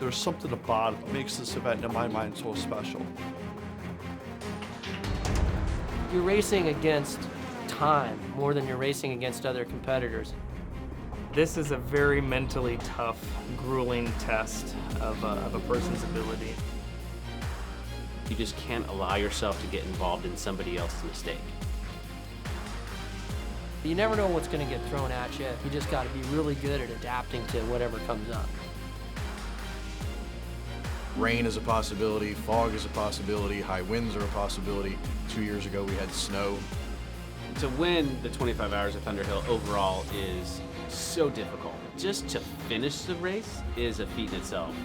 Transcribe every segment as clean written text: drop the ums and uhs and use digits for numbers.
There's something about it that makes this event, in my mind, so special. You're racing against time more than you're racing against other competitors. This is a very mentally tough, grueling test of a person's ability. You just can't allow yourself to get involved in somebody else's mistake. You never know what's going to get thrown at you. You just got to be really good at adapting to whatever comes up. Rain is a possibility, fog is a possibility, high winds are a possibility. 2 years ago we had snow. To win the 25 Hours of Thunderhill overall is so difficult. Just to finish the race is a feat in itself.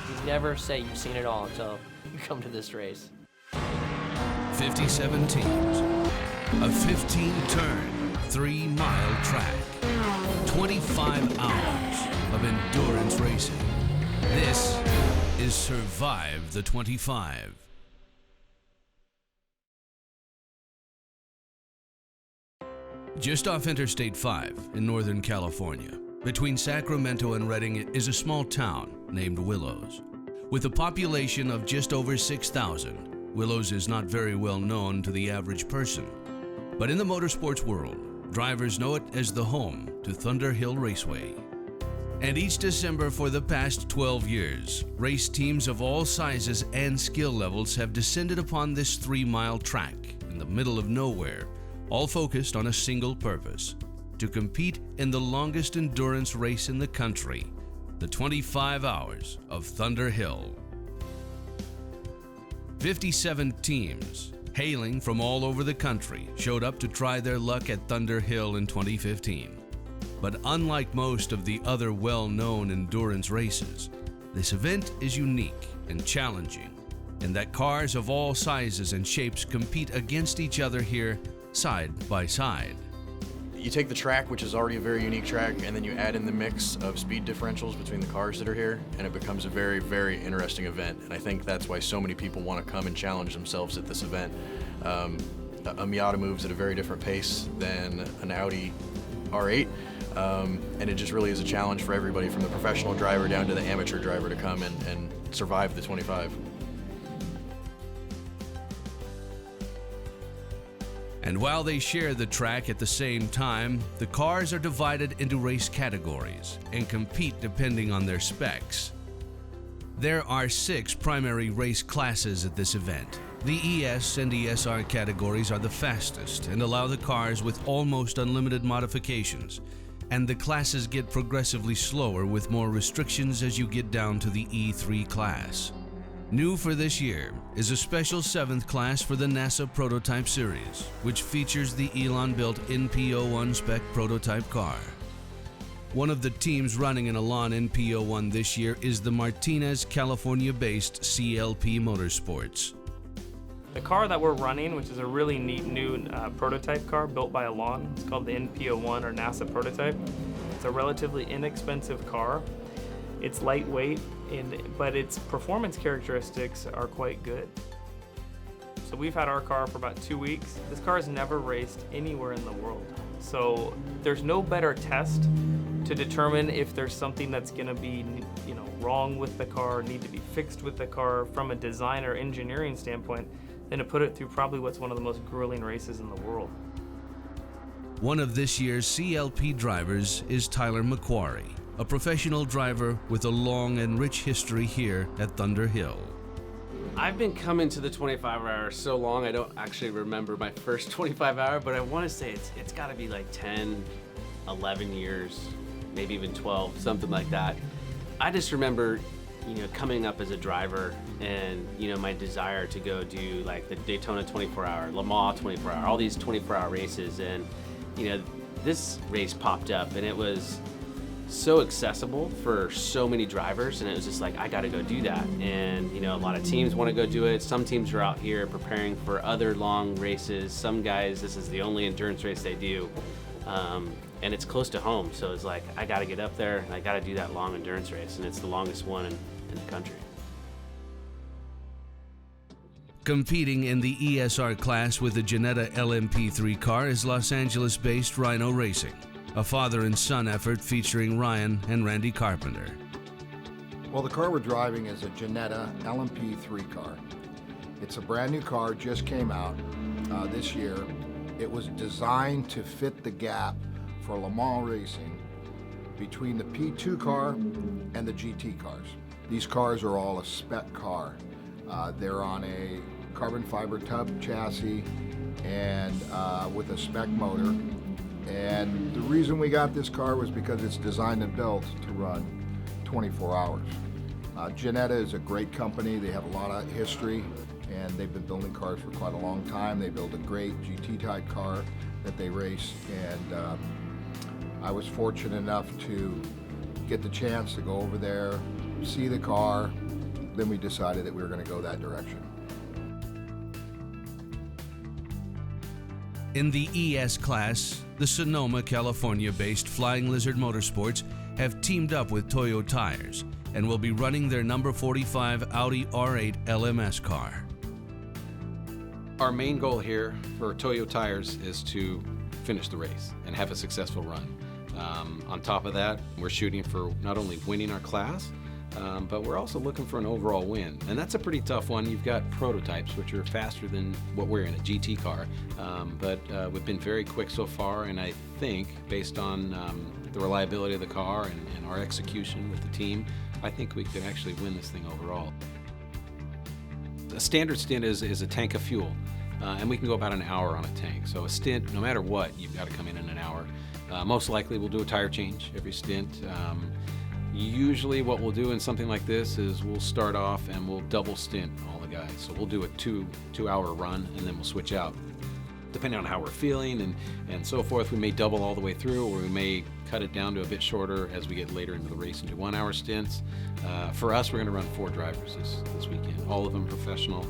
You never say you've seen it all until you come to this race. 57 teams, a 15-turn, 3-mile track, 25 hours of endurance racing. This is Survive the 25. Just off Interstate 5 in Northern California, between Sacramento and Redding, is a small town named Willows. With a population of just over 6,000, Willows is not very well known to the average person. But in the motorsports world, drivers know it as the home to Thunderhill Raceway. And each December for the past 12 years, race teams of all sizes and skill levels have descended upon this 3-mile track in the middle of nowhere, all focused on a single purpose: to compete in the longest endurance race in the country, the 25 Hours of Thunderhill. 57 teams, hailing from all over the country, showed up to try their luck at Thunderhill in 2015. But unlike most of the other well-known endurance races, this event is unique and challenging in that cars of all sizes and shapes compete against each other here side by side. You take the track, which is already a very unique track, and then you add in the mix of speed differentials between the cars that are here, and it becomes a very, very interesting event. And I think that's why so many people want to come and challenge themselves at this event. A Miata moves at a very different pace than an Audi R8, and it just really is a challenge for everybody, from the professional driver down to the amateur driver, to come and survive the 25. And while they share the track at the same time, the cars are divided into race categories and compete depending on their specs. There are 6 primary race classes at this event. The ES and ESR categories are the fastest and allow the cars with almost unlimited modifications, and the classes get progressively slower with more restrictions as you get down to the E3 class. New for this year is a special 7th class for the NASA Prototype Series, which features the Elon-built NP01 spec prototype car. One of the teams running an Elon NP01 this year is the Martinez, California-based CLP Motorsports. The car that we're running, which is a really neat new prototype car built by Elon, it's called the NP01 or NASA Prototype. It's a relatively inexpensive car. It's lightweight, but its performance characteristics are quite good. So we've had our car for about 2 weeks. This car has never raced anywhere in the world. So there's no better test to determine if there's something that's gonna be, wrong with the car, need to be fixed with the car from a design or engineering standpoint, than to put it through probably what's one of the most grueling races in the world. One of this year's CLP drivers is Tyler McQuarrie, a professional driver with a long and rich history here at Thunderhill. I've been coming to the 25 hour so long, I don't actually remember my first 25 hour, but I want to say it's got to be like 10, 11 years, maybe even 12, something like that. I just remember, coming up as a driver and, my desire to go do like the Daytona 24 hour, Le Mans 24 hour, all these 24 hour races. And, this race popped up and it was so accessible for so many drivers, and it was just like, I gotta go do that. And a lot of teams want to go do it. Some teams are out here preparing for other long races. Some guys, this is the only endurance race they do, and it's close to home, so it's like, I gotta get up there and I gotta do that long endurance race, and it's the longest one in the country. Competing in the ESR class with the Jannetta LMP3 car is Los Angeles-based Rhino Racing, a father and son effort featuring Ryan and Randy Carpenter. Well, the car we're driving is a Jetta LMP3 car. It's a brand new car, just came out this year. It was designed to fit the gap for Le Mans racing between the P2 car and the GT cars. These cars are all a spec car. They're on a carbon fiber tub chassis and with a spec motor. And the reason we got this car was because it's designed and built to run 24 hours. Jetta is a great company. They have a lot of history, and they've been building cars for quite a long time. They build a great GT-type car that they race, and I was fortunate enough to get the chance to go over there, see the car. Then we decided that we were going to go that direction. In the ES class, the Sonoma, California-based Flying Lizard Motorsports have teamed up with Toyo Tires and will be running their number 45 Audi R8 LMS car. Our main goal here for Toyo Tires is to finish the race and have a successful run. On top of that, we're shooting for not only winning our class, but we're also looking for an overall win. And that's a pretty tough one. You've got prototypes, which are faster than what we're in, a GT car. But we've been very quick so far, and I think, based on the reliability of the car and our execution with the team, I think we could actually win this thing overall. A standard stint is a tank of fuel, and we can go about an hour on a tank. So a stint, no matter what, you've got to come in an hour. Most likely we'll do a tire change every stint. Usually what we'll do in something like this is we'll start off and we'll double stint all the guys. So we'll do a two-hour run, and then we'll switch out. Depending on how we're feeling and so forth, we may double all the way through, or we may cut it down to a bit shorter as we get later into the race and do 1 hour stints. For us, we're going to run 4 drivers this weekend, all of them professional.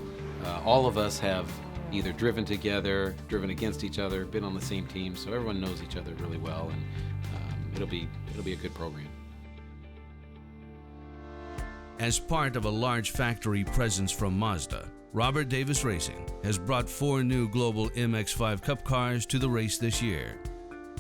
All of us have either driven together, driven against each other, been on the same team, so everyone knows each other really well, and it'll be a good program. As part of a large factory presence from Mazda, Robert Davis Racing has brought 4 new global MX-5 Cup cars to the race this year.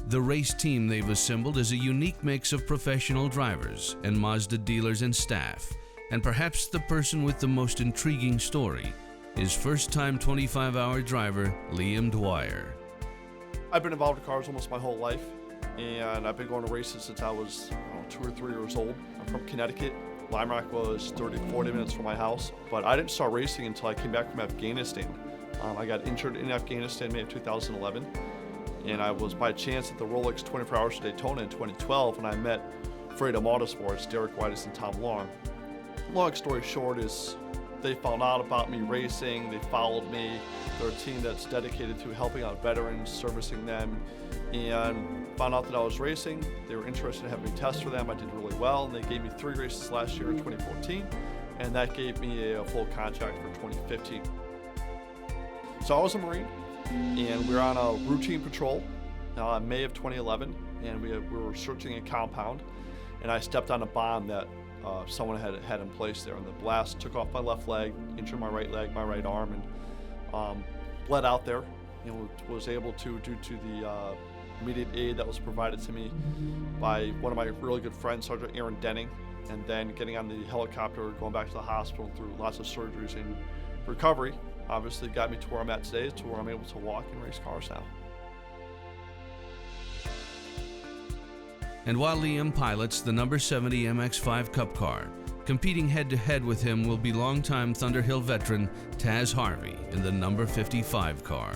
The race team they've assembled is a unique mix of professional drivers and Mazda dealers and staff, and perhaps the person with the most intriguing story is first-time 25-hour driver Liam Dwyer. I've been involved in cars almost my whole life, and I've been going to races since I was 2 or 3 years old. I'm from Connecticut. Lime Rock was 30-40 minutes from my house, but I didn't start racing until I came back from Afghanistan. I got injured in Afghanistan May of 2011, and I was by chance at the Rolex 24 Hours of Daytona in 2012, and I met Freedom Autosports, Derek Whitus and Tom Long. Long story short is they found out about me racing, they followed me. They're a team that's dedicated to helping out veterans, servicing them, and found out that I was racing. They were interested in having me test for them. I did really well, and they gave me 3 races last year in 2014, and that gave me a full contract for 2015. So I was a Marine, and we were on a routine patrol in May of 2011, and we were searching a compound, and I stepped on a bomb that someone had in place there, and the blast took off my left leg, injured my right leg, my right arm, and bled out there. Was able to, due to the immediate aid that was provided to me by one of my really good friends, Sergeant Aaron Denning, and then getting on the helicopter, going back to the hospital through lots of surgeries and recovery, obviously got me to where I'm at today, to where I'm able to walk and race cars now. And while Liam pilots the number 70 MX-5 Cup car, competing head-to-head with him will be longtime Thunderhill veteran Taz Harvey in the number 55 car.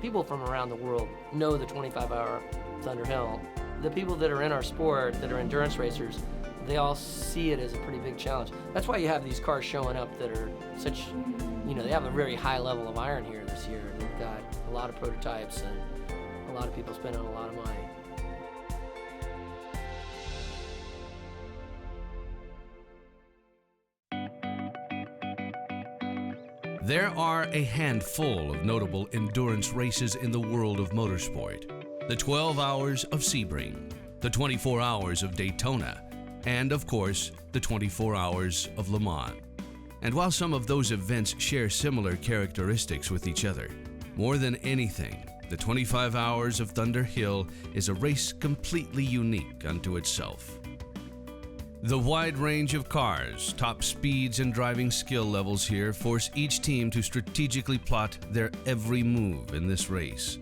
People from around the world know the 25-hour Thunderhill. The people that are in our sport, that are endurance racers, they all see it as a pretty big challenge. That's why you have these cars showing up that are such, they have a very high level of iron here this year. We've got a lot of prototypes and a lot of people spending a lot of money. There are a handful of notable endurance races in the world of motorsport. The 12 Hours of Sebring, the 24 Hours of Daytona, and of course, the 24 Hours of Le Mans. And while some of those events share similar characteristics with each other, more than anything, the 25 Hours of Thunderhill is a race completely unique unto itself. The wide range of cars, top speeds, and driving skill levels here force each team to strategically plot their every move in this race.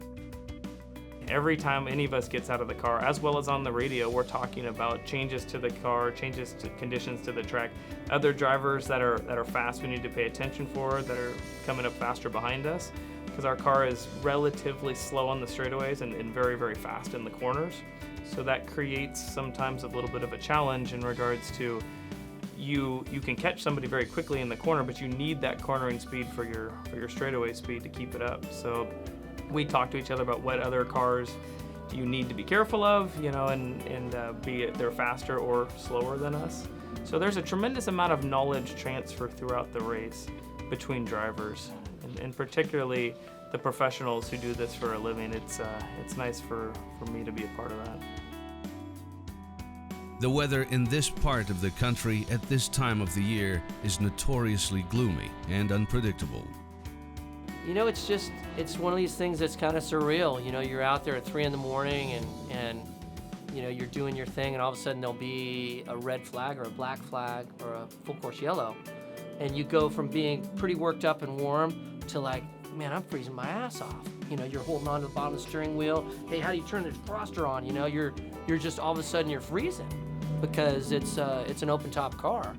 Every time any of us gets out of the car, as well as on the radio, we're talking about changes to the car, changes to conditions to the track, other drivers that are fast we need to pay attention for, that are coming up faster behind us, because our car is relatively slow on the straightaways and very, very fast in the corners. So that creates sometimes a little bit of a challenge in regards to you can catch somebody very quickly in the corner, but you need that cornering speed for your straightaway speed to keep it up. So we talk to each other about what other cars you need to be careful of, and be it they're faster or slower than us. So there's a tremendous amount of knowledge transfer throughout the race between drivers, and particularly the professionals who do this for a living. It's nice for me to be a part of that. The weather in this part of the country at this time of the year is notoriously gloomy and unpredictable. It's one of these things that's kind of surreal. You're out there at 3 in the morning and you're doing your thing, and all of a sudden there'll be a red flag or a black flag or a full course yellow. And you go from being pretty worked up and warm to like, man, I'm freezing my ass off. You're holding on to the bottom of the steering wheel. Hey, how do you turn the defroster on? You're just all of a sudden you're freezing because it's an open top car.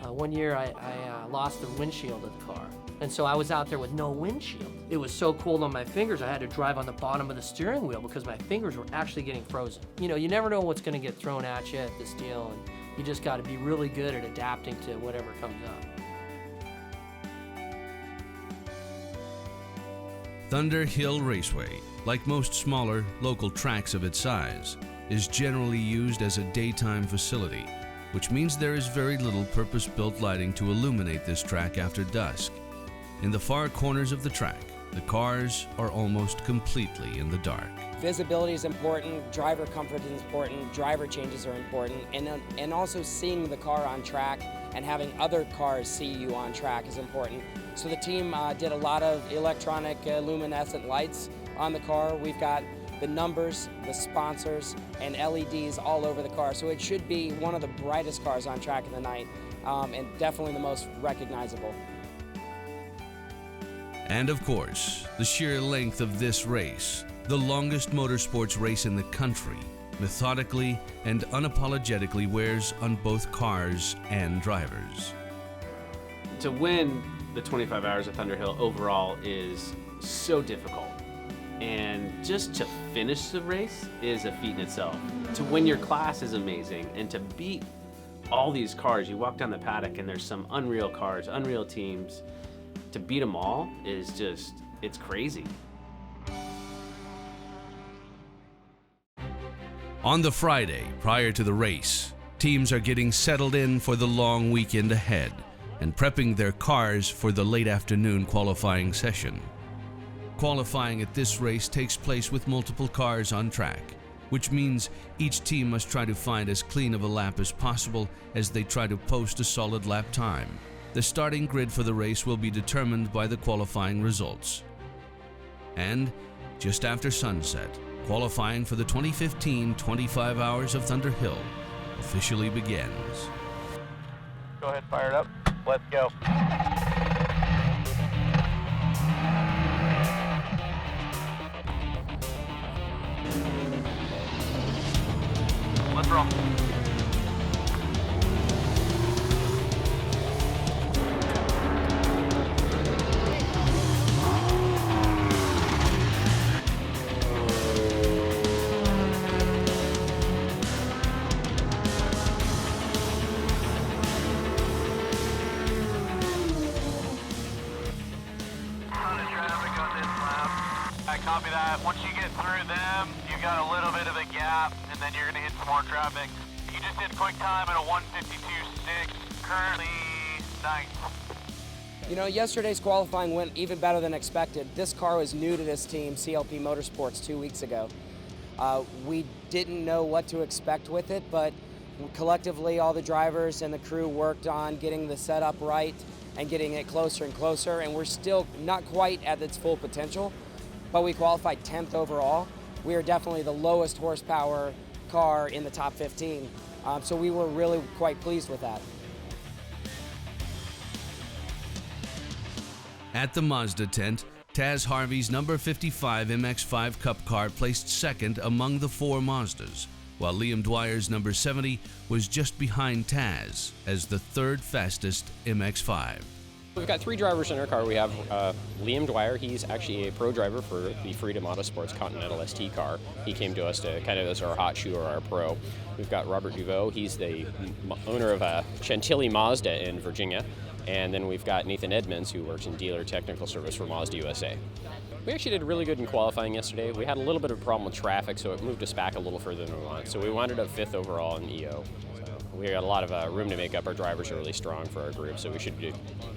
One year I lost the windshield of the car. And so I was out there with no windshield. It was so cold on my fingers, I had to drive on the bottom of the steering wheel because my fingers were actually getting frozen. You never know what's gonna get thrown at you at this deal, and you just gotta be really good at adapting to whatever comes up. Thunderhill Raceway, like most smaller local tracks of its size, is generally used as a daytime facility, which means there is very little purpose-built lighting to illuminate this track after dusk. In the far corners of the track, the cars are almost completely in the dark. Visibility is important, driver comfort is important, driver changes are important, and also seeing the car on track and having other cars see you on track is important. So the team did a lot of electronic luminescent lights on the car. We've got the numbers, the sponsors, and LEDs all over the car. So it should be one of the brightest cars on track in the night, and definitely the most recognizable. And of course, the sheer length of this race, the longest motorsports race in the country, methodically and unapologetically wears on both cars and drivers. To win the 25 Hours of Thunderhill overall is so difficult. And just to finish the race is a feat in itself. To win your class is amazing, and to beat all these cars, you walk down the paddock and there's some unreal cars, unreal teams. To beat them all is just, it's crazy. On the Friday prior to the race, teams are getting settled in for the long weekend ahead and prepping their cars for the late afternoon qualifying session. Qualifying at this race takes place with multiple cars on track, which means each team must try to find as clean of a lap as possible as they try to post a solid lap time. The starting grid for the race will be determined by the qualifying results. And just after sunset, qualifying for the 2015 25 Hours of Thunderhill officially begins. Go ahead, fire it up. Let's go. Let's roll. Copy that. Once you get through them, you got a little bit of a gap, and then you're going to hit some more traffic. You just did quick time at a 1:52.6, currently 9th. Yesterday's qualifying went even better than expected. This car was new to this team, CLP Motorsports, 2 weeks ago. We didn't know what to expect with it, but collectively all the drivers and the crew worked on getting the setup right and getting it closer and closer, and we're still not quite at its full potential. But we qualified 10th overall. We are definitely the lowest horsepower car in the top 15. So we were really quite pleased with that. At the Mazda tent, Taz Harvey's number 55 MX-5 Cup car placed second among the 4 Mazdas, while Liam Dwyer's number 70 was just behind Taz as the 3rd fastest MX-5. We've got 3 drivers in our car. We have Liam Dwyer. He's actually a pro driver for the Freedom Autosports Continental ST car. He came to us to kind of as our hot shoe or our pro. We've got Robert Duveau. He's the owner of Chantilly Mazda in Virginia. And then we've got Nathan Edmonds, who works in dealer technical service for Mazda USA. We actually did really good in qualifying yesterday. We had a little bit of a problem with traffic, so it moved us back a little further than we wanted. So we wound up 5th overall in EO. So we got a lot of room to make up. Our drivers are really strong for our group, so we should do,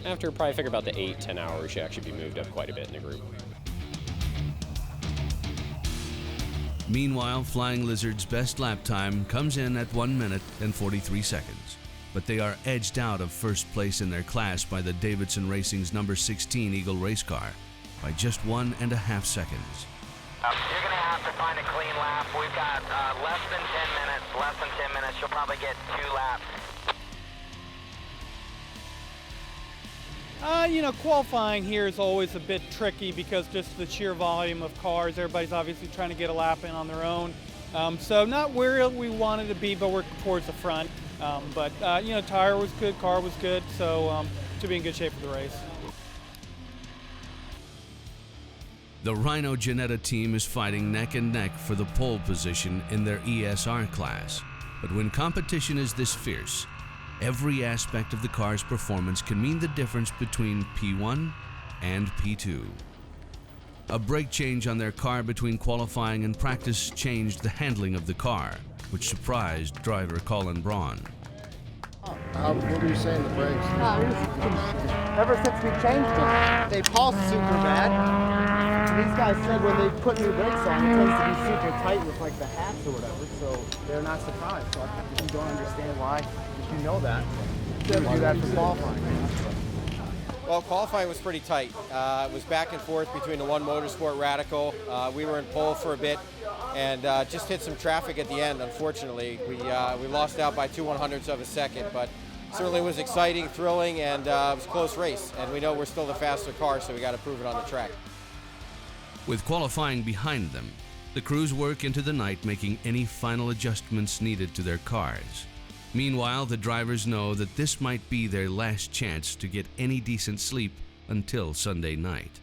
after probably figure about the 8-10 hours, we should actually be moved up quite a bit in the group. Meanwhile, Flying Lizard's best lap time comes in at 1 minute and 43 seconds. But they are edged out of first place in their class by the Davidson Racing's number 16 Eagle race car by just 1.5 seconds. You're going to have to find a clean lap. We've got less than 10 minutes. You'll probably get 2 laps. Qualifying here is always a bit tricky because just the sheer volume of cars. Everybody's obviously trying to get a lap in on their own. So not where we wanted to be, but we're towards the front. Tire was good, car was good, so should be in good shape for the race. The Rhino Ginetta team is fighting neck and neck for the pole position in their ESR class. But when competition is this fierce, every aspect of the car's performance can mean the difference between P1 and P2. A brake change on their car between qualifying and practice changed the handling of the car, which surprised driver Colin Braun. What were you saying, the brakes? Ever since we changed them, they pulse super bad. These guys said when they put new brakes on, it tends to be super tight with like the hats or whatever, so they're not surprised. So I don't understand why, if you know that, you never do that for qualifying. Well, qualifying was pretty tight. It was back and forth between the One Motorsport Radical. We were in pole for a bit and just hit some traffic at the end, unfortunately. We lost out by 2/100ths of a second, but certainly was exciting, thrilling, and it was a close race. And we know we're still the faster car, so we got to prove it on the track. With qualifying behind them, the crews work into the night making any final adjustments needed to their cars. Meanwhile, the drivers know that this might be their last chance to get any decent sleep until Sunday night.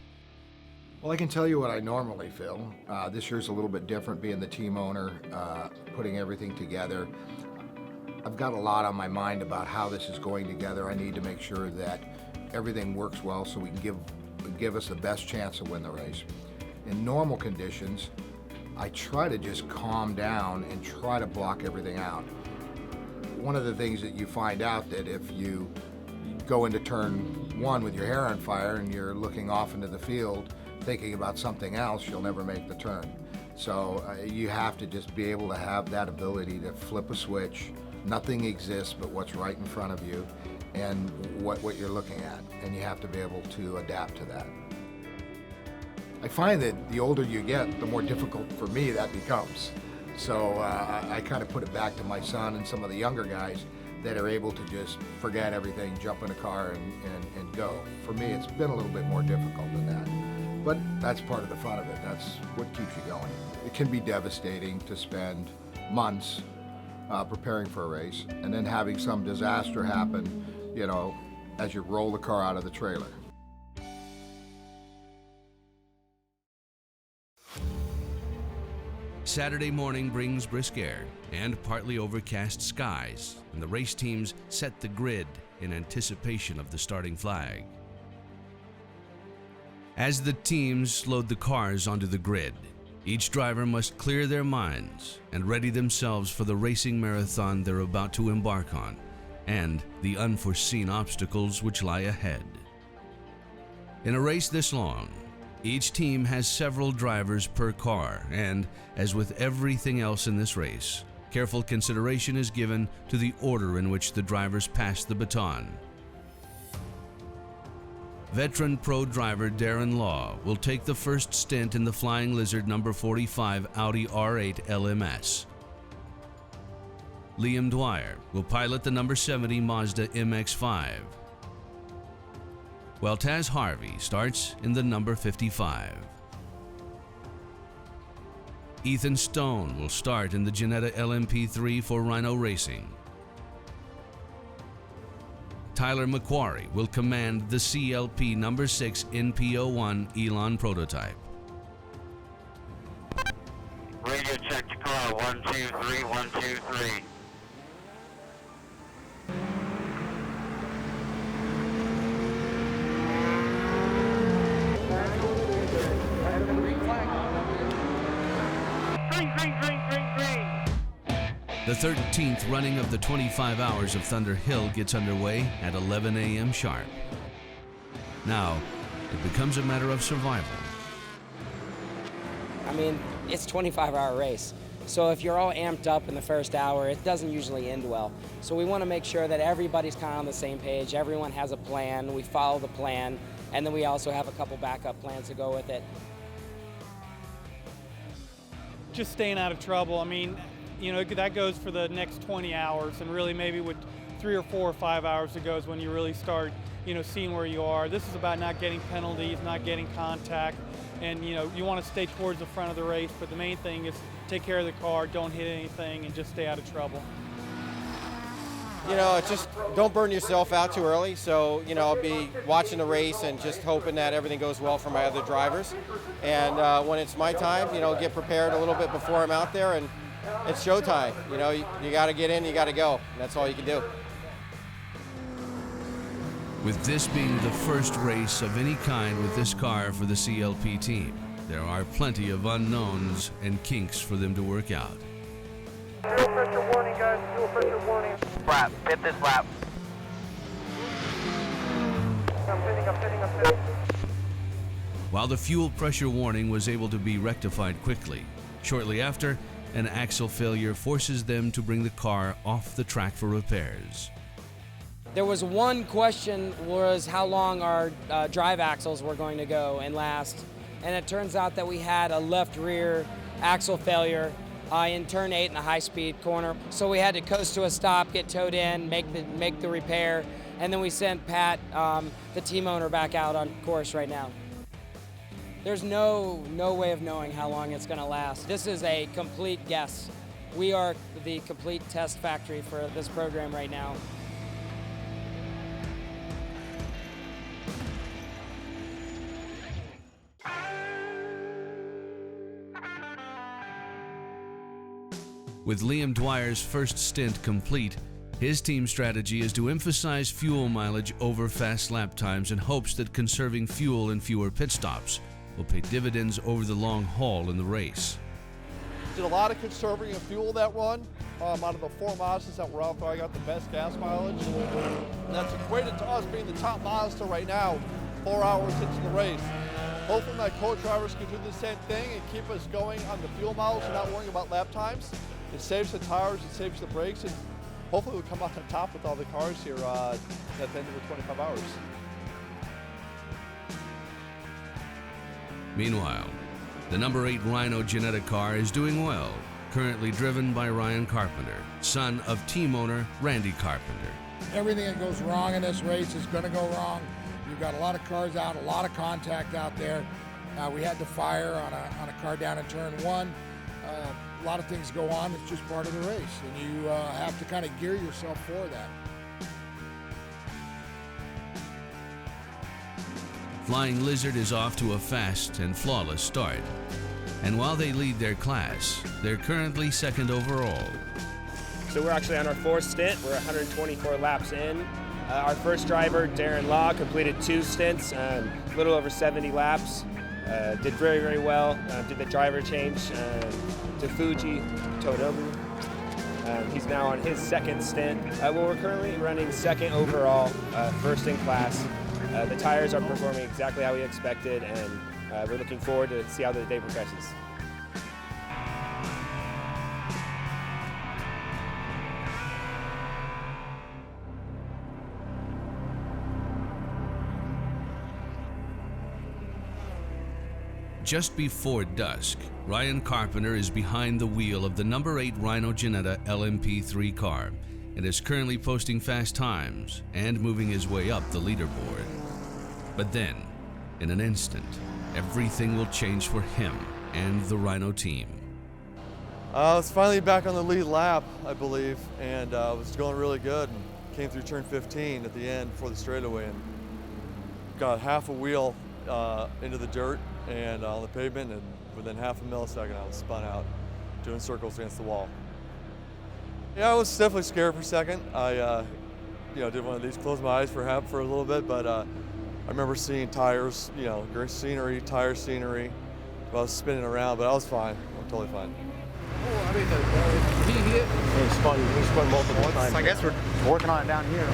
Well, I can tell you what I normally feel. This year's a little bit different, being the team owner, putting everything together. I've got a lot on my mind about how this is going together. I need to make sure that everything works well so we can give us the best chance to win the race. In normal conditions, I try to just calm down and try to block everything out. One of the things that you find out that if you go into turn 1 with your hair on fire and you're looking off into the field thinking about something else, you'll never make the turn. So you have to just be able to have that ability to flip a switch. Nothing exists but what's right in front of you and what you're looking at, and you have to be able to adapt to that. I find that the older you get, the more difficult for me that becomes. So I kind of put it back to my son and some of the younger guys that are able to just forget everything, jump in a car and go. For me, it's been a little bit more difficult than that. But that's part of the fun of it. That's what keeps you going. It can be devastating to spend months preparing for a race and then having some disaster happen, as you roll the car out of the trailer. Saturday morning brings brisk air and partly overcast skies, and the race teams set the grid in anticipation of the starting flag. As the teams load the cars onto the grid, each driver must clear their minds and ready themselves for the racing marathon they're about to embark on and the unforeseen obstacles which lie ahead. In a race this long, each team has several drivers per car, and, as with everything else in this race, careful consideration is given to the order in which the drivers pass the baton. Veteran pro driver Darren Law will take the first stint in the Flying Lizard number 45 Audi R8 LMS. Liam Dwyer will pilot the number 70 Mazda MX-5, while Taz Harvey starts in the number 55. Ethan Stone will start in the Jetta LMP3 for Rhino Racing. Tyler McQuarrie will command the CLP number 6 NP01 Elon prototype. Radio check to car, 123, 123. The 13th running of the 25 Hours of Thunderhill gets underway at 11 a.m. sharp. Now, it becomes a matter of survival. I mean, it's a 25-hour race. So if you're all amped up in the first hour, it doesn't usually end well. So we want to make sure that everybody's kind of on the same page. Everyone has a plan. We follow the plan. And then we also have a couple backup plans to go with it. Just staying out of trouble. I mean, you know, that goes for the next 20 hours, and really maybe with 3 or 4 or 5 hours it goes when you really start, you know, seeing where you are. This is about not getting penalties, not getting contact, and you know, you want to stay towards the front of the race, but the main thing is take care of the car, don't hit anything, and just stay out of trouble. You know, just don't burn yourself out too early. So, you know, I'll be watching the race and just hoping that everything goes well for my other drivers. And when it's my time, you know, get prepared a little bit before I'm out there, and it's showtime. You know, you got to get in, you got to go. And that's all you can do. With this being the first race of any kind with this car for the CLP team, there are plenty of unknowns and kinks for them to work out. Fuel pressure warning, guys. Fuel pressure warning. Lap. Hit this lap. I'm fitting. While the fuel pressure warning was able to be rectified quickly, shortly after, an axle failure forces them to bring the car off the track for repairs. There was one question, was how long our drive axles were going to go and last. And it turns out that we had a left rear axle failure in turn 8 in a high-speed corner. So we had to coast to a stop, get towed in, make the repair, and then we sent Pat, the team owner, back out on course right now. There's no way of knowing how long it's going to last. This is a complete guess. We are the complete test factory for this program right now. With Liam Dwyer's first stint complete, his team strategy is to emphasize fuel mileage over fast lap times in hopes that conserving fuel and fewer pit stops will pay dividends over the long haul in the race. Did a lot of conserving of fuel that run. Out of the 4 Mazdas that were out there, I got the best gas mileage. And that's equated to us being the top Mazda right now, 4 hours into the race. Hopefully my co-drivers can do the same thing and keep us going on the fuel mileage and not worrying about lap times. It saves the tires, it saves the brakes, and hopefully we'll come out on top with all the cars here at the end of the 25 hours. Meanwhile, the number 8 Rhino Jetta car is doing well, currently driven by Ryan Carpenter, son of team owner Randy Carpenter. Everything that goes wrong in this race is going to go wrong. You've got a lot of cars out, a lot of contact out there. We had to fire on a car down in turn 1. A lot of things go on. It's just part of the race, and you have to kind of gear yourself for that. Flying Lizard is off to a fast and flawless start. And while they lead their class, they're currently second overall. So we're actually on our 4th stint. We're 124 laps in. Our first driver, Darren Law, completed 2 stints, a little over 70 laps. Did very, very well. Did the driver change to Fuji Todobu. He's now on his 2nd stint. We're currently running 2nd overall, 1st in class. The tires are performing exactly how we expected, and we're looking forward to see how the day progresses. Just before dusk, Ryan Carpenter is behind the wheel of the number 8 Rhino Ginetta LMP3 car and is currently posting fast times and moving his way up the leaderboard. But then, in an instant, everything will change for him and the Rhino team. I was finally back on the lead lap, I believe, and was going really good. And came through turn 15 at the end before the straightaway and got half a wheel into the dirt and on the pavement, and within half a millisecond I was spun out, doing circles against the wall. Yeah, I was definitely scared for a second. I did one of these, closed my eyes for a little bit, but I remember seeing tires, great scenery, tire scenery. I was spinning around, but I was fine. I'm totally fine. Oh, I mean, he hit. He spun multiple times. I guess we're working on it down here.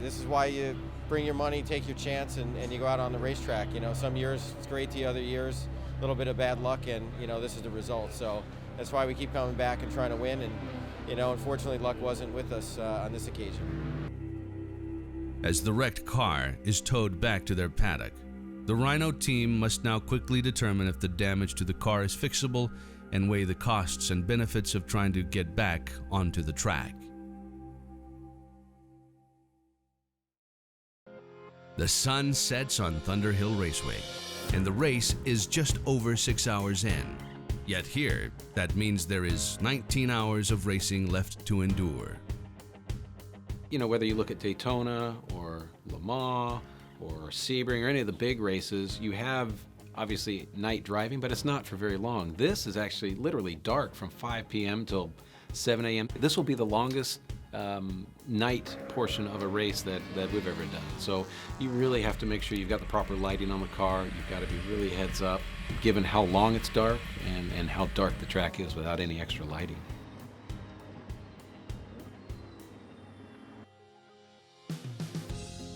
This is why you bring your money, take your chance, and you go out on the racetrack. Some years it's great, the other years a little bit of bad luck, and this is the result. So that's why we keep coming back and trying to win. And unfortunately, luck wasn't with us on this occasion. As the wrecked car is towed back to their paddock, the Rhino team must now quickly determine if the damage to the car is fixable and weigh the costs and benefits of trying to get back onto the track. The sun sets on Thunderhill Raceway, and the race is just over 6 hours in. Yet here, that means there is 19 hours of racing left to endure. Whether you look at Daytona or Le Mans or Sebring or any of the big races, you have obviously night driving, but it's not for very long. This is actually literally dark from 5 p.m. till 7 a.m. This will be the longest night portion of a race that we've ever done. So you really have to make sure you've got the proper lighting on the car. You've got to be really heads up, given how long it's dark and how dark the track is without any extra lighting.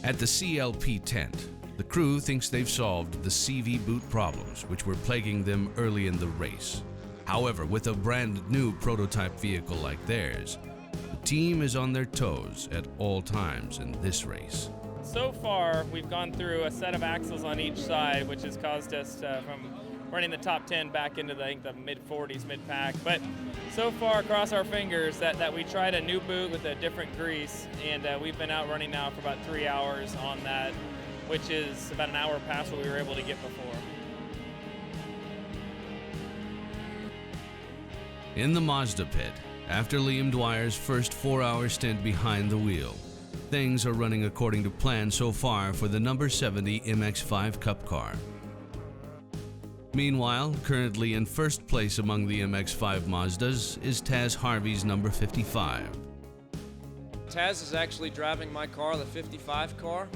At the CLP tent, the crew thinks they've solved the CV boot problems which were plaguing them early in the race. However, with a brand new prototype vehicle like theirs, the team is on their toes at all times in this race. So far, we've gone through a set of axles on each side, which has caused us from running the top 10 back into the mid-40s, mid-pack. But so far, cross our fingers that we tried a new boot with a different grease, and we've been out running now for about 3 hours on that, which is about an hour past what we were able to get before. In the Mazda pit, after Liam Dwyer's first 4-hour stint behind the wheel, things are running according to plan so far for the number 70 MX-5 Cup car. Meanwhile, currently in first place among the MX-5 Mazdas is Taz Harvey's number 55. Taz is actually driving my car, the 55 car.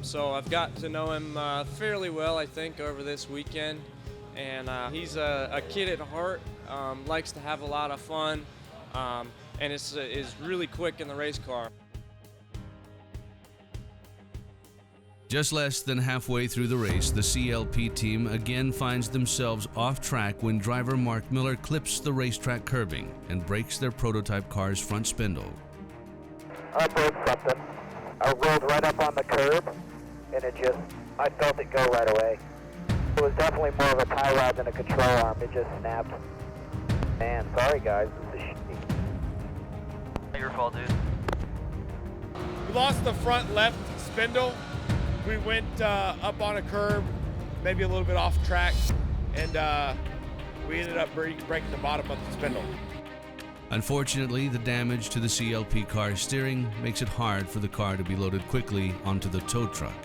So I've got to know him fairly well, I think, over this weekend. And he's a kid at heart, likes to have a lot of fun, and is really quick in the race car. Just less than halfway through the race, the CLP team again finds themselves off track when driver Mark Miller clips the racetrack curbing and breaks their prototype car's front spindle. I broke something. I rolled right up on the curb, and I felt it go right away. It was definitely more of a tie rod than a control arm. It just snapped. Man, sorry guys, this is shitty. Not your fault, dude. We lost the front left spindle. We went up on a curb, maybe a little bit off track, and we ended up breaking the bottom of the spindle. Unfortunately, the damage to the CLP car's steering makes it hard for the car to be loaded quickly onto the tow truck.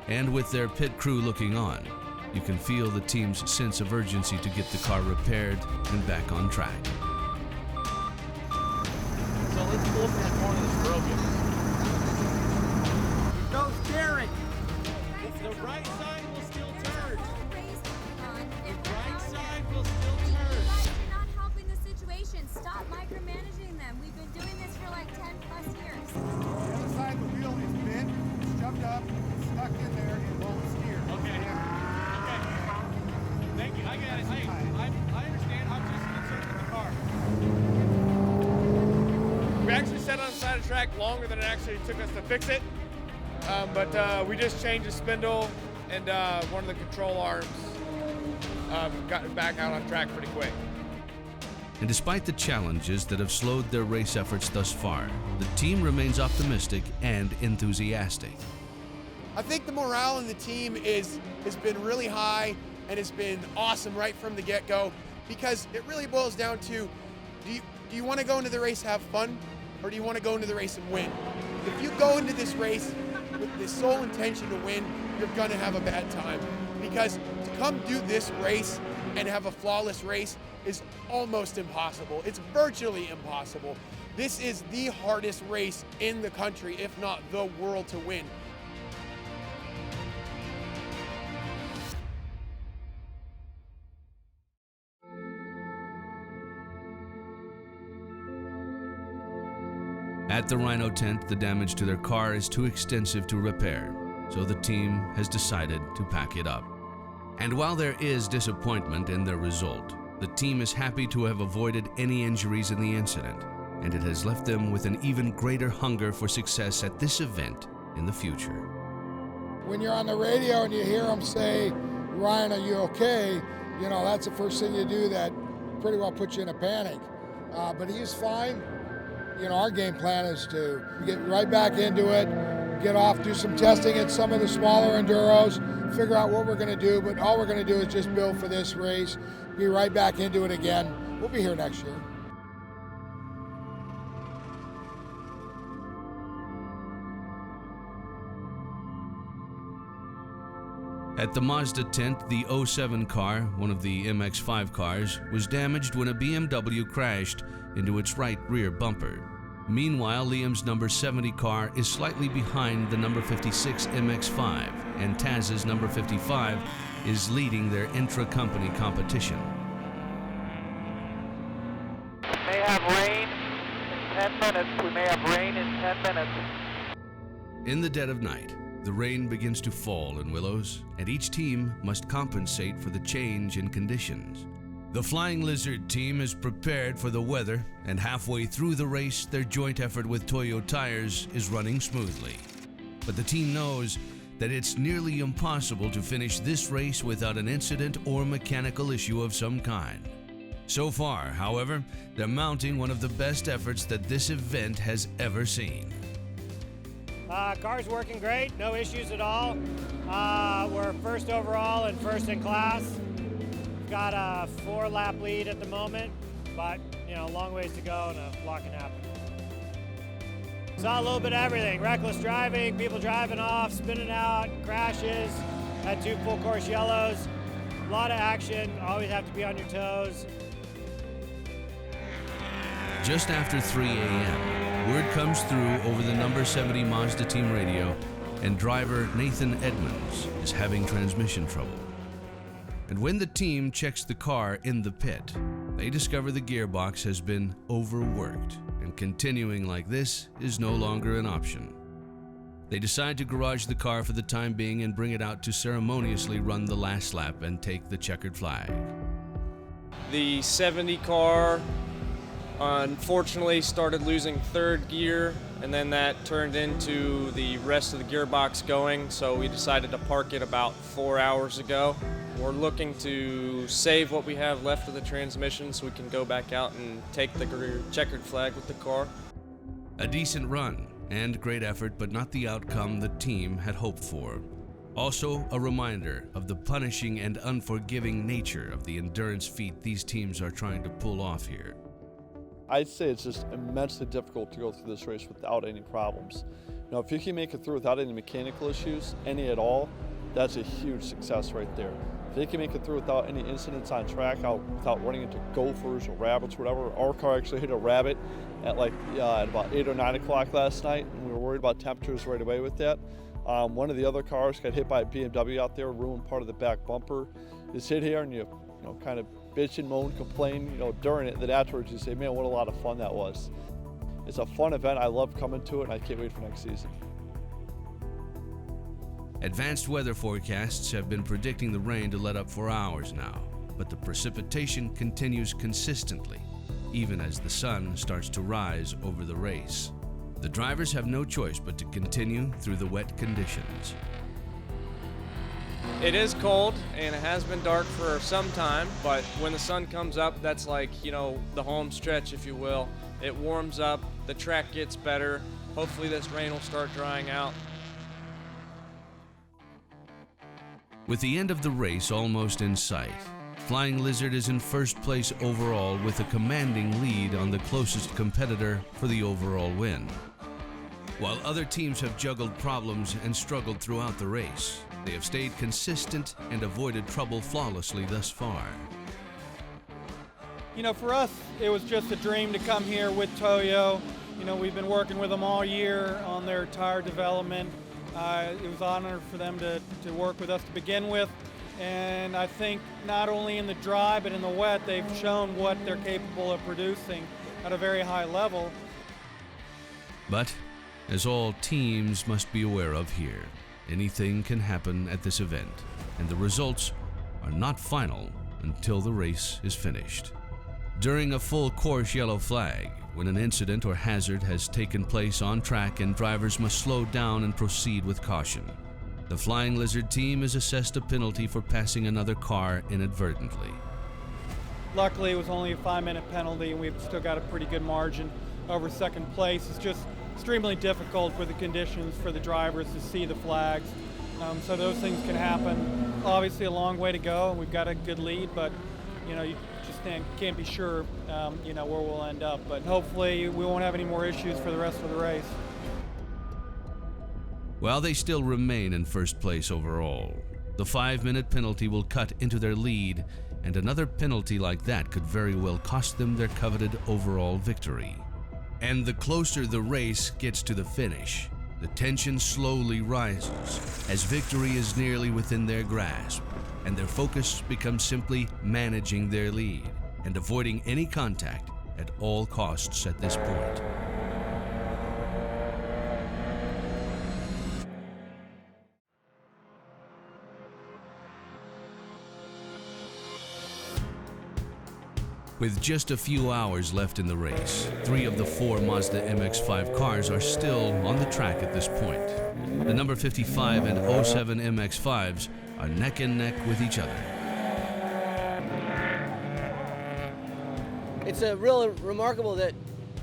And with their pit crew looking on, you can feel the team's sense of urgency to get the car repaired and back on track. So let's pull up that corner that's broken. No steering. The right side will still turn. The right side will still turn. You're not helping the situation. Stop micromanaging them. We've been doing this for like 10 plus years. The other side of the wheel is bent, it's jumped up, it's stuck in there, and won't steer. Okay. Thank you. I got it. I understand. I'm just concerned with the car. We actually sat on the side of the track longer than it actually took us to fix it. But we just changed the spindle and one of the control arms got back out on track pretty quick. And despite the challenges that have slowed their race efforts thus far, the team remains optimistic and enthusiastic. I think the morale in the team has been really high and has been awesome right from the get-go, because it really boils down to, do you want to go into the race have fun, or do you want to go into the race and win? If you go into this race with the sole intention to win, you're gonna have a bad time, because to come do this race and have a flawless race is almost impossible. It's virtually impossible. This is the hardest race in the country, if not the world, to win. At the Rhino tent, the damage to their car is too extensive to repair, so the team has decided to pack it up. And while there is disappointment in their result, the team is happy to have avoided any injuries in the incident, and it has left them with an even greater hunger for success at this event in the future. When you're on the radio and you hear them say, "Ryan, are you okay?" You know, that's the first thing you do that pretty well puts you in a panic. But he's fine. You know, our game plan is to get right back into it, get off, do some testing at some of the smaller enduros, figure out what we're going to do, but all we're going to do is just build for this race, be right back into it again. We'll be here next year. At the Mazda tent, the 07 car, one of the MX-5 cars, was damaged when a BMW crashed into its right rear bumper. Meanwhile, Liam's number 70 car is slightly behind the number 56 MX-5, and Taz's number 55 is leading their intra-company competition. We may have rain in 10 minutes. We may have rain in 10 minutes. In the dead of night, the rain begins to fall in Willows, and each team must compensate for the change in conditions. The Flying Lizard team is prepared for the weather, and halfway through the race, their joint effort with Toyo Tires is running smoothly. But the team knows that it's nearly impossible to finish this race without an incident or mechanical issue of some kind. So far, however, they're mounting one of the best efforts that this event has ever seen. Car's working great, no issues at all. We're first overall and first in class. Got a 4-lap lead at the moment, but you know, a long ways to go and a lot can happen. Saw a little bit of everything: reckless driving, people driving off, spinning out, crashes. Had 2 full course yellows. A lot of action. Always have to be on your toes. Just after 3 a.m., word comes through over the number 70 Mazda team radio, and driver Nathan Edmonds is having transmission trouble. And when the team checks the car in the pit, they discover the gearbox has been overworked, and continuing like this is no longer an option. They decide to garage the car for the time being and bring it out to ceremoniously run the last lap and take the checkered flag. The 70 car unfortunately started losing third gear, and then that turned into the rest of the gearbox going, so we decided to park it about 4 hours ago. We're looking to save what we have left of the transmission so we can go back out and take the checkered flag with the car. A decent run and great effort, but not the outcome the team had hoped for. Also, a reminder of the punishing and unforgiving nature of the endurance feat these teams are trying to pull off here. I'd say it's just immensely difficult to go through this race without any problems. Now, if you can make it through without any mechanical issues, any at all, that's a huge success right there. If they can make it through without any incidents on track, without running into gophers or rabbits or whatever. Our car actually hit a rabbit at at about 8 or 9 o'clock last night, and we were worried about temperatures right away with that. One of the other cars got hit by a BMW out there, ruined part of the back bumper. You sit here and you kind of bitch and moan, complain, during it. Then afterwards you say, man, what a lot of fun that was. It's a fun event. I love coming to it, and I can't wait for next season. Advanced weather forecasts have been predicting the rain to let up for hours now, but the precipitation continues consistently, even as the sun starts to rise over the race. The drivers have no choice but to continue through the wet conditions. It is cold and it has been dark for some time, but when the sun comes up, that's like, you know, the home stretch, if you will. It warms up, the track gets better. Hopefully this rain will start drying out. With the end of the race almost in sight, Flying Lizard is in first place overall with a commanding lead on the closest competitor for the overall win. While other teams have juggled problems and struggled throughout the race, they have stayed consistent and avoided trouble flawlessly thus far. You know, for us, it was just a dream to come here with Toyo. You know, we've been working with them all year on their tire development. It was an honor for them to work with us to begin with. And I think not only in the dry, but in the wet, they've shown what they're capable of producing at a very high level. But, as all teams must be aware of here, anything can happen at this event, and the results are not final until the race is finished. During a full course yellow flag, when an incident or hazard has taken place on track and drivers must slow down and proceed with caution, the Flying Lizard team is assessed a penalty for passing another car inadvertently. Luckily, it was only a 5-minute penalty, and we've still got a pretty good margin over second place. It's just extremely difficult with the conditions for the drivers to see the flags. So those things can happen. Obviously a long way to go, and we've got a good lead, but you know, you just can't be sure you know, where we'll end up. But hopefully we won't have any more issues for the rest of the race. While they still remain in first place overall, the 5-minute penalty will cut into their lead, and another penalty like that could very well cost them their coveted overall victory. And the closer the race gets to the finish, the tension slowly rises as victory is nearly within their grasp, and their focus becomes simply managing their lead and avoiding any contact at all costs at this point. With just a few hours left in the race, 3 of the 4 Mazda MX-5 cars are still on the track at this point. The number 55 and 07 MX-5s are neck and neck with each other. It's really remarkable that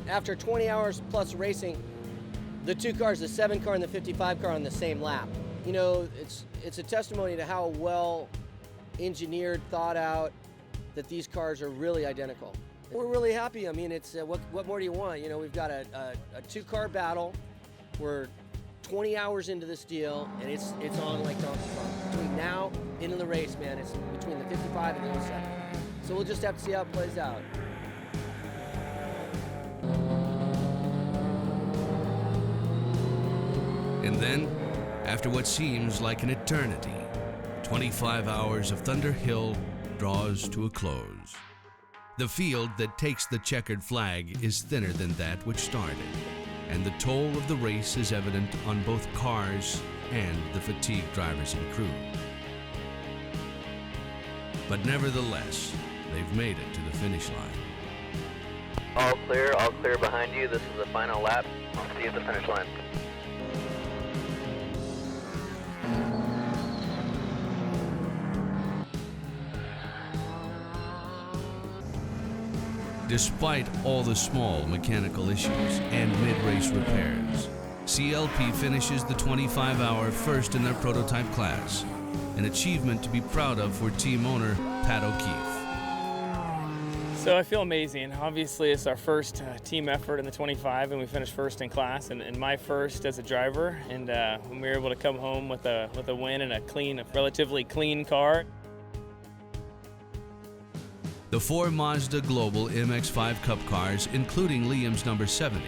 after 20 hours plus racing, the 2 cars, the 7 car and the 55 car, on the same lap. You know, it's a testimony to how well engineered, thought out, that these cars are really identical. We're really happy. I mean, it's what more do you want? You know, we've got a 2-car battle. We're 20 hours into this deal, and it's on like Donkey Kong. Between now and into the race, man, it's between the 55 and the 07. So we'll just have to see how it plays out. And then, after what seems like an eternity, 25 hours of Thunderhill draws to a close. The field that takes the checkered flag is thinner than that which started, and the toll of the race is evident on both cars and the fatigued drivers and crew. But nevertheless, they've made it to the finish line. All clear behind you. This is the final lap. I'll see you at the finish line. Despite all the small mechanical issues and mid-race repairs, CLP finishes the 25-hour first in their prototype class, an achievement to be proud of for team owner Pat O'Keefe. So I feel amazing. Obviously, it's our first team effort in the 25, and we finished first in class, and my first as a driver. And we were able to come home with a win and a relatively clean car. The 4 Mazda Global MX-5 Cup cars, including Liam's number 70,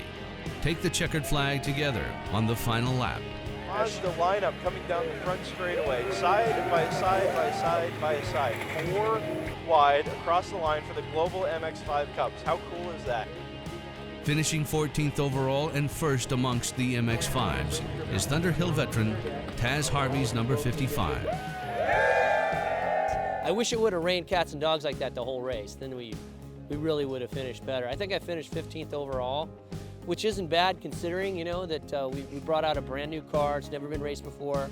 take the checkered flag together on the final lap. Mazda lineup coming down the front straightaway, side by side by side by side, 4 wide across the line for the Global MX-5 Cups. How cool is that? Finishing 14th overall and first amongst the MX-5s is Thunderhill veteran Taz Harvey's number 55. I wish it would have rained cats and dogs like that the whole race. Then we really would have finished better. I think I finished 15th overall, which isn't bad considering, you know, that we brought out a brand new car. It's never been raced before.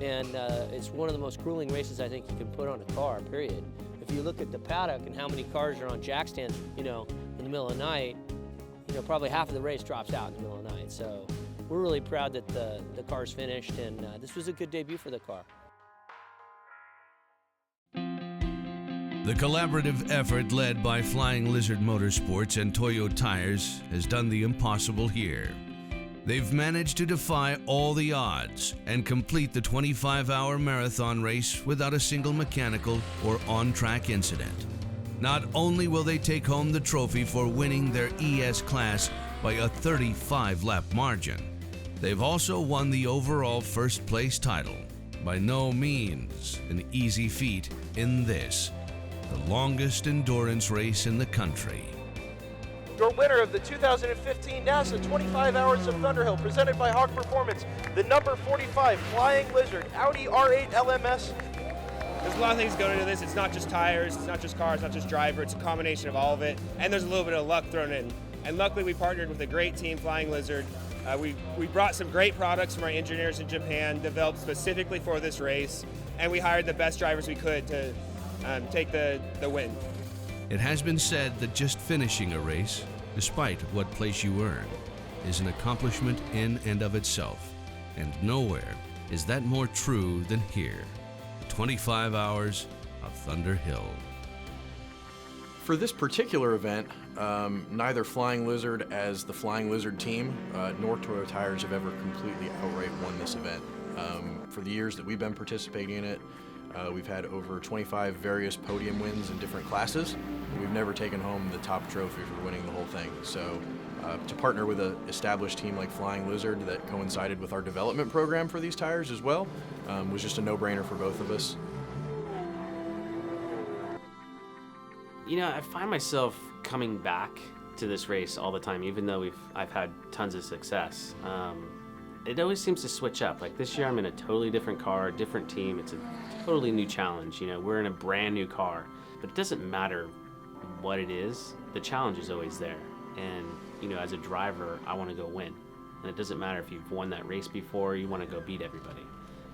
And it's one of the most grueling races I think you can put on a car, period. If you look at the paddock and how many cars are on jack stands, in the middle of the night, probably half of the race drops out in the middle of the night. So we're really proud that the car's finished, and this was a good debut for the car. The collaborative effort led by Flying Lizard Motorsports and Toyo Tires has done the impossible here. They've managed to defy all the odds and complete the 25-hour marathon race without a single mechanical or on-track incident. Not only will they take home the trophy for winning their ES class by a 35-lap margin, they've also won the overall first-place title. By no means an easy feat in this, the longest endurance race in the country. Your winner of the 2015 NASA 25 Hours of Thunderhill, presented by Hawk Performance, the number 45 Flying Lizard Audi R8 LMS. There's a lot of things going into this. It's not just tires, it's not just cars, not just driver, it's a combination of all of it. And there's a little bit of luck thrown in. And luckily we partnered with a great team, Flying Lizard. We brought some great products from our engineers in Japan, developed specifically for this race, and we hired the best drivers we could to take the win. It has been said that just finishing a race, despite what place you earn, is an accomplishment in and of itself. And nowhere is that more true than here. The 25 Hours of Thunderhill. For this particular event, neither Flying Lizard as the Flying Lizard team nor Toyo Tires have ever completely outright won this event. For the years that we've been participating in it, we've had over 25 various podium wins in different classes. We've never taken home the top trophy for winning the whole thing. So to partner with an established team like Flying Lizard that coincided with our development program for these tires as well was just a no-brainer for both of us. I find myself coming back to this race all the time, even though I've had tons of success. It always seems to switch up. Like this year I'm in a totally different car, different team. It's a totally new challenge. We're in a brand new car, but it doesn't matter what it is, the challenge is always there. And as a driver, I want to go win. And it doesn't matter if you've won that race before, you want to go beat everybody.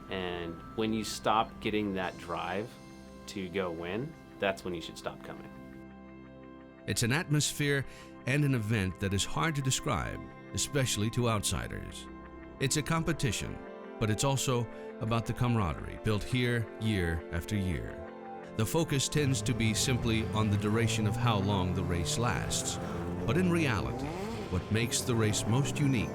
And when you stop getting that drive to go win, that's when you should stop coming. It's an atmosphere and an event that is hard to describe, especially to outsiders. It's a competition, but it's also about the camaraderie built here year after year. The focus tends to be simply on the duration of how long the race lasts. But in reality, what makes the race most unique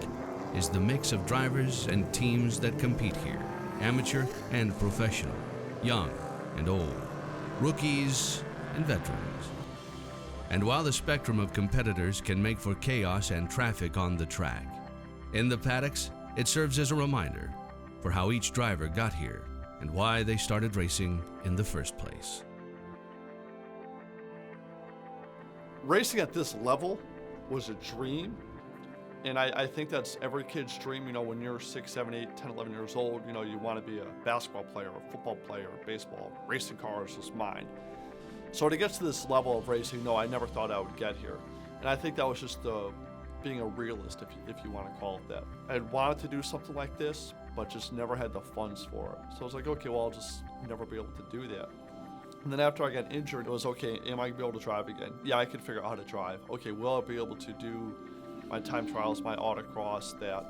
is the mix of drivers and teams that compete here, amateur and professional, young and old, rookies and veterans. And while the spectrum of competitors can make for chaos and traffic on the track, in the paddocks, it serves as a reminder for how each driver got here and why they started racing in the first place. Racing at this level was a dream, and I think that's every kid's dream. When you're 6, 7, 8, 10, 11 years old, you want to be a basketball player, a football player, baseball. Racing cars is mine. So to get to this level of racing, no, I never thought I would get here. And I think that was just being a realist, if you want to call it that. I had wanted to do something like this, but just never had the funds for it. So I was like, okay, well, I'll just never be able to do that. And then after I got injured, it was, okay, am I going to be able to drive again? Yeah, I could figure out how to drive. Okay, will I be able to do my time trials, my autocross, that?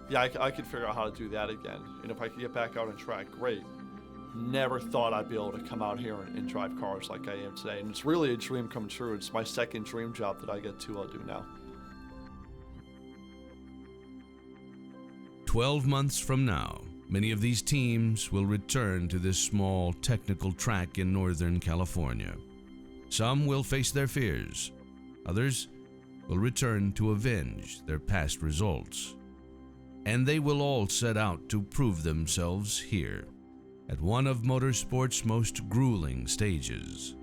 Yeah, I could figure out how to do that again. And if I could get back out on track, great. Never thought I'd be able to come out here and drive cars like I am today. And it's really a dream come true. It's my second dream job that I get to do now. 12 months from now, many of these teams will return to this small technical track in Northern California. Some will face their fears. Others will return to avenge their past results. And they will all set out to prove themselves here, at one of motorsport's most grueling stages,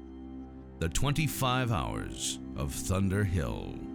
the 25 Hours of Thunderhill.